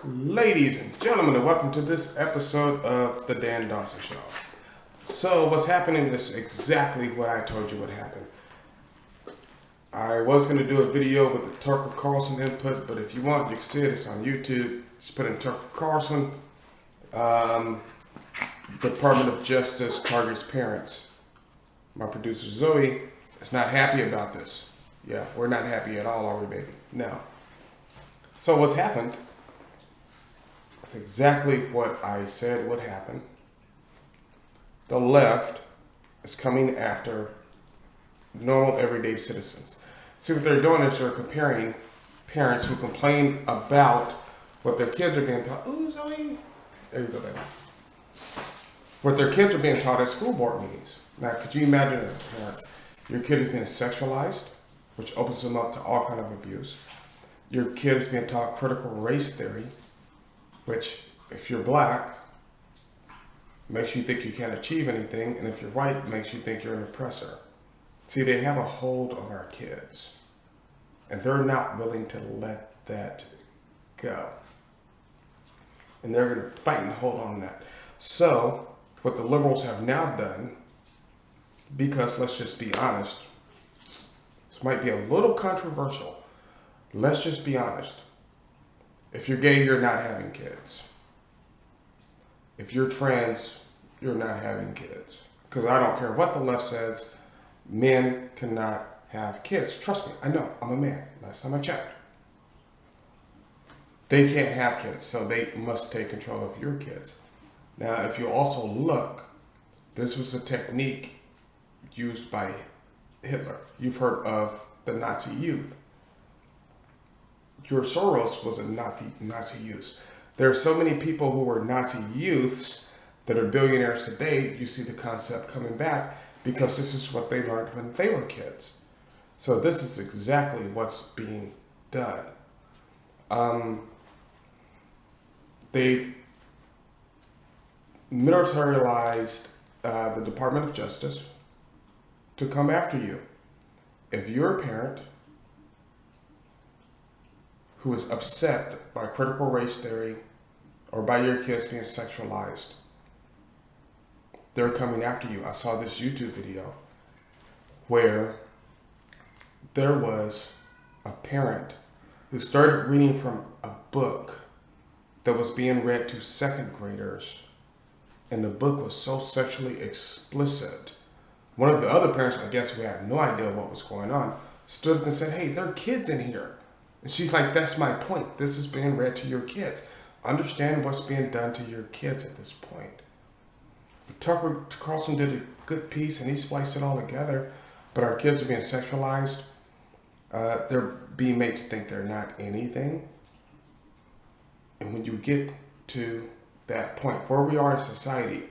Ladies and gentlemen, and welcome to this episode of The Dan Dawson Show. So what's happening is exactly what I told you would happen. I was going to do a video with the Tucker Carlson input, but if you want, you can see it. It's on YouTube. Just put in Tucker Carlson. Department of Justice targets parents. My producer Zoe is not happy about this. Yeah, we're not happy at all, are we, baby? No. So what's happened? It's exactly what I said would happen. The left is coming after normal, everyday citizens. See, what they're doing is they're comparing parents who complain about what their kids are being taught. Ooh, Zoe. There you go, baby. What their kids are being taught at school board meetings. Now, could you imagine as a parent, your kid is being sexualized, which opens them up to all kind of abuse. Your kid is being taught critical race theory, which, if you're black, makes you think you can't achieve anything, and if you're white, makes you think you're an oppressor. See, they have a hold on our kids, and they're not willing to let that go. And they're going to fight and hold on to that. So, what the liberals have now done, because let's just be honest, this might be a little controversial. Let's just be honest. If you're gay, you're not having kids. If you're trans, you're not having kids. Because I don't care what the left says, men cannot have kids. Trust me, I know, I'm a man. Last time I checked. They can't have kids, so they must take control of your kids. Now, if you also look, this was a technique used by Hitler. You've heard of the Nazi youth. George Soros was a Nazi youth. There are so many people who were Nazi youths that are billionaires today. You see the concept coming back because this is what they learned when they were kids. So this is exactly what's being done. They militarized the Department of Justice to come after you. If you're a parent who is upset by critical race theory or by your kids being sexualized, they're coming after you. I saw this YouTube video where there was a parent who started reading from a book that was being read to second graders, and the book was so sexually explicit. One of the other parents, I guess, who had no idea what was going on, stood up and said, "Hey, there are kids in here." And she's like, "That's my point. This is being read to your kids. Understand what's being done to your kids at this point." Tucker Carlson did a good piece and he spliced it all together, but our kids are being sexualized. They're being made to think they're not anything. And when you get to that point, where we are in society,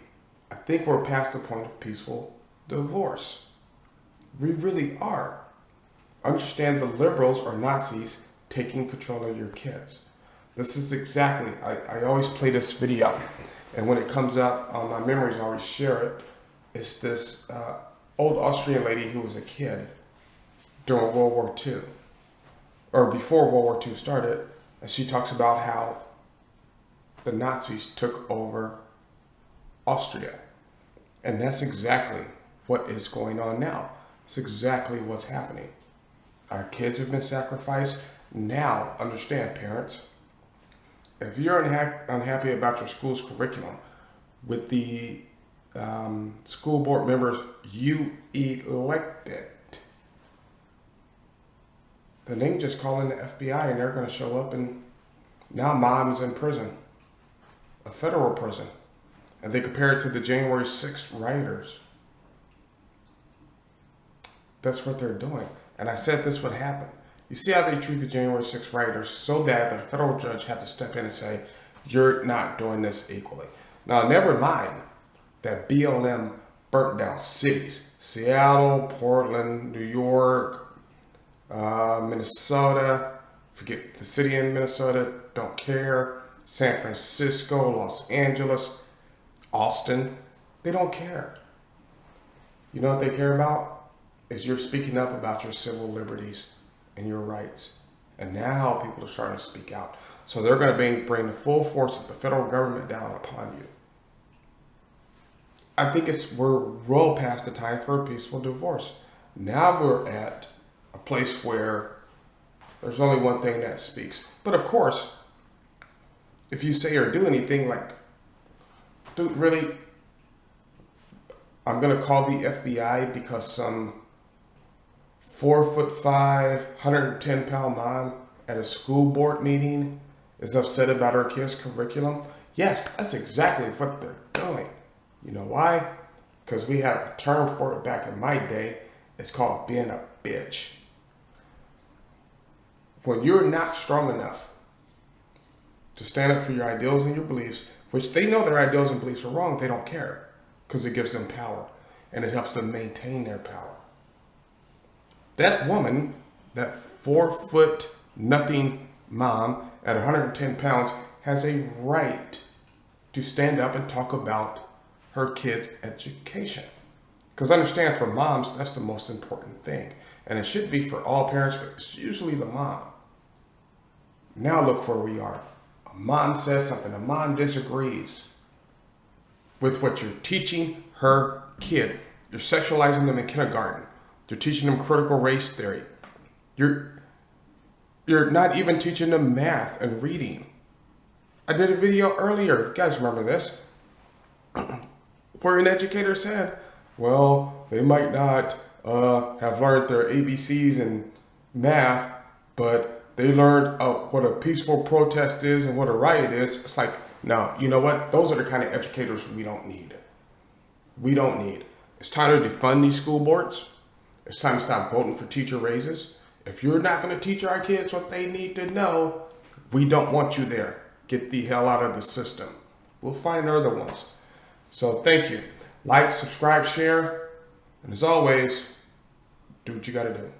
I think we're past the point of peaceful divorce. We really are. Understand the liberals are Nazis taking control of your kids. This is exactly, I always play this video, and when it comes up on my memories, I always share it. It's this old Austrian lady who was a kid during World War II, or before World War II started, and she talks about how the Nazis took over Austria. And that's exactly what is going on now. It's exactly what's happening. Our kids have been sacrificed. Now, understand, parents, if you're unhappy about your school's curriculum with the school board members you elected, then they can just call in the FBI and they're going to show up, and now mom's in prison, a federal prison. And they compare it to the January 6th rioters. That's what they're doing. And I said this would happen. You see how they treat the January 6th rioters so bad that a federal judge had to step in and say, "You're not doing this equally." Now, never mind that BLM burnt down cities. Seattle, Portland, New York, Minnesota. Forget the city in Minnesota, don't care. San Francisco, Los Angeles, Austin. They don't care. You know what they care about? Is you're speaking up about your civil liberties and your rights. And now people are starting to speak out. So they're going to bring the full force of the federal government down upon you. I think we're well past the time for a peaceful divorce. Now we're at a place where there's only one thing that speaks. But of course, if you say or do anything like, dude, really, I'm going to call the FBI because some 4'5", 110-pound mom at a school board meeting is upset about her kid's curriculum. Yes, that's exactly what they're doing. You know why? Because we had a term for it back in my day. It's called being a bitch. When you're not strong enough to stand up for your ideals and your beliefs, which they know their ideals and beliefs are wrong, they don't care because it gives them power and it helps them maintain their power. That woman, that 4' nothing mom at 110 pounds has a right to stand up and talk about her kids' education. Because understand, for moms, that's the most important thing. And it should be for all parents, but it's usually the mom. Now look where we are. A mom says something, a mom disagrees with what you're teaching her kid. You're sexualizing them in kindergarten. You're teaching them critical race theory. You're not even teaching them math and reading. I did a video earlier, you guys remember this, where an educator said, well, they might not have learned their ABCs and math, but they learned what a peaceful protest is and what a riot is. It's like, no, you know what? Those are the kind of educators we don't need. We don't need. It's time to defund these school boards. It's time to stop voting for teacher raises. If you're not going to teach our kids what they need to know, we don't want you there. Get the hell out of the system. We'll find other ones. So thank you. Like, subscribe, share, and as always, do what you got to do.